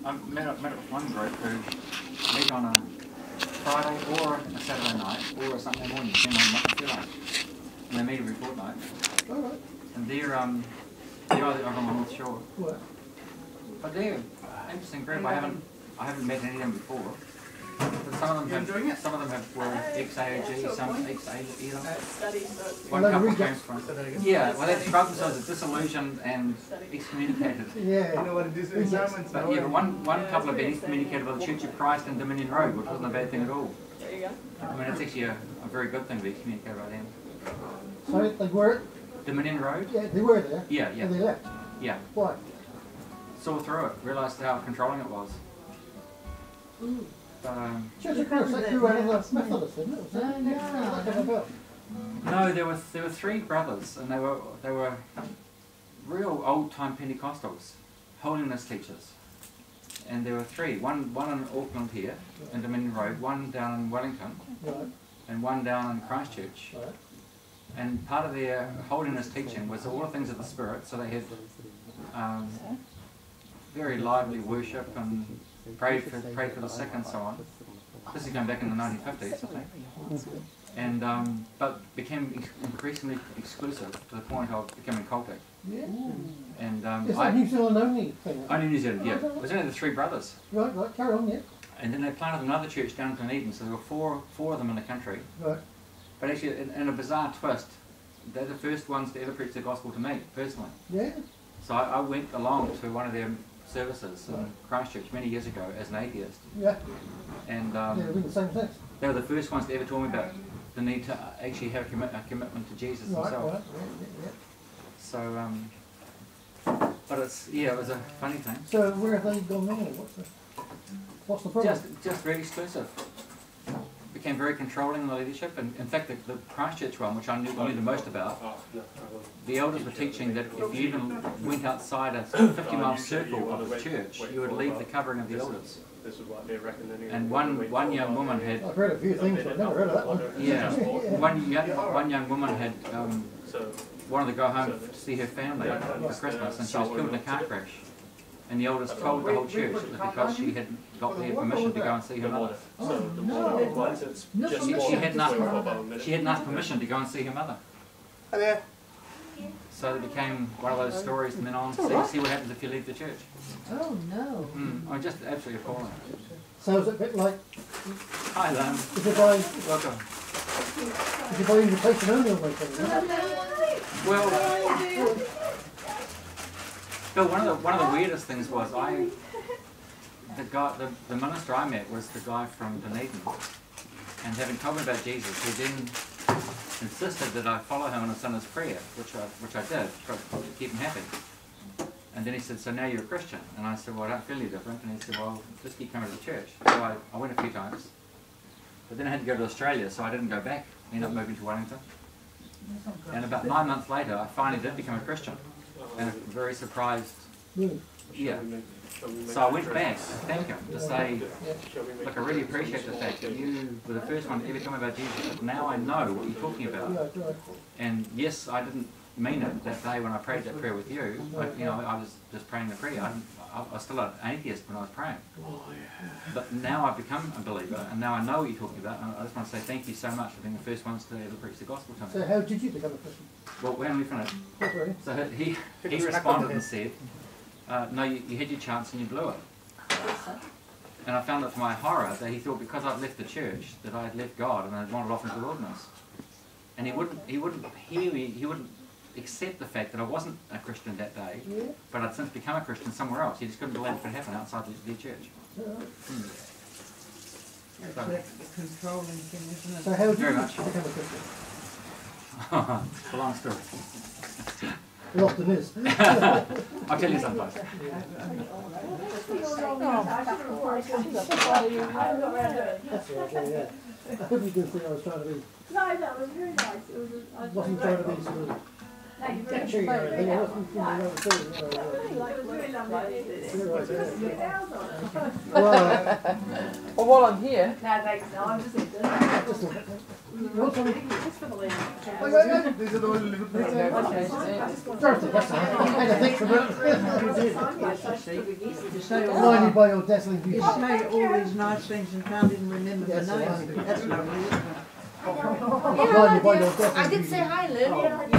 I met with one group who meet on a Friday or a Saturday night or a Sunday morning, depending on what they feel like. And they meet every fortnight. All right. And they're either over on the North Shore. What? But they're interesting group. I haven't met any of them before. But some of them were ex-AOG, some ex-AOG. One couple came from. Yeah, well, they described themselves as disillusioned and excommunicated. Yeah. You know what it is? But yeah, but one couple have been excommunicated by the Church of Christ in Dominion Road, which wasn't a bad thing at all. There you go. I mean, it's actually a very good thing to be excommunicated by them. Sorry, they were? Dominion Road? Yeah, they were there. Yeah, yeah. And they left? Yeah. Why? Saw through it, realised how controlling it was. But, Church of Christ, that grew out of the Methodists, didn't it? no, there were three brothers, and they were real old-time Pentecostals, holiness teachers. And there were three, one in Auckland here, in Dominion Road, one down in Wellington, Right. and one down in Christchurch. Right. And part of their holiness teaching was all the things of the Spirit, so they had very lively worship and prayed for the sick and so on. This is going back in the 1950s, I think. And but became increasingly exclusive to the point of becoming cultic. Yeah. And Is that New Zealand only thing? only New Zealand, yeah. It was only the three brothers. Right, right, carry on, yeah. And then they planted another church down in Dunedin, so there were four of them in the country. Right. But actually, in a bizarre twist, they're the first ones to ever preach the gospel to me, personally. Yeah. So I went along to one of their services in Christchurch many years ago as an atheist. Yeah. And Yeah, they're doing the same things. they were the first ones to ever tell me about the need to actually have a commitment to Jesus Right, himself. right, yeah. So, but it was a funny thing. So where have they gone now? What's the problem? Just very exclusive. Became very controlling in the leadership, and in fact the Christchurch one, which I knew the most about, the elders were teaching that if you even went outside a 50-mile circle of the church, you would leave the covering of the elders. And one young woman had... I've heard a few things, but I've never heard of that one. Yeah, one young woman had wanted to go home to see her family for Christmas, and she was killed in a car crash. And the elders told the whole church it was because she had got their permission to go and see her mother. She hadn't asked permission to go and see her mother. So it became one of those stories from then on. See what happens if you leave the church. Oh no. I'm just absolutely appalling. So is it a bit like... Hi, Lam. Is it by... Welcome. Is it by invitation only or anything? Well, Bill, one of the weirdest things was the minister I met was the guy from Dunedin, and having told me about Jesus, he then insisted that I follow him in a sinner's prayer, which I did, to keep him happy. And then he said, "So now you're a Christian?" And I said, "Well, I don't feel any different." And he said, "Well, just keep coming to the church." So I went a few times, but then I had to go to Australia, so I didn't go back. I ended up moving to Wellington. And about 9 months later, I finally did become a Christian. And I'm very surprised. Yeah. So I went back to thank him, to say, look, I really appreciate the fact that you were the first one to ever tell me about Jesus, but now I know what you're talking about. And yes, I didn't mean it that day when I prayed that prayer with you, but I was just praying the prayer. I was still an atheist when I was praying. But now I've become a believer, and now I know what you're talking about, and I just want to say thank you so much for being the first ones to ever preach the gospel to me. So how did you become a Christian? Well, when we finished. Okay. So he responded and said, no, you had your chance and you blew it. And I found out to my horror that he thought because I'd left the church that I had left God and I'd wandered off into the wilderness. And he wouldn't hear me, he wouldn't accept the fact that I wasn't a Christian that day, but I'd since become a Christian somewhere else. He just couldn't believe it could happen outside the church. That's a controlling thing, isn't it? So how did you Very much. become a Christian? It's a long story. It often is. I'll tell you sometimes. That's right, yeah. I hope you didn't think I was trying to be... No, that was very nice. It was wasn't trying to be sort of Sure, you're right. They want to know too. You're right there. Well, Well, while I'm here, just look at that. What's on it? These are the only little bits. Dirty, that's all right. I had to think for a minute. Blinded by your dazzling beauty. You say all these nice things and can't even remember the Yes, I names. do. That's lovely, isn't it? Blinded by your dazzling beauty. I did say hi, Lou.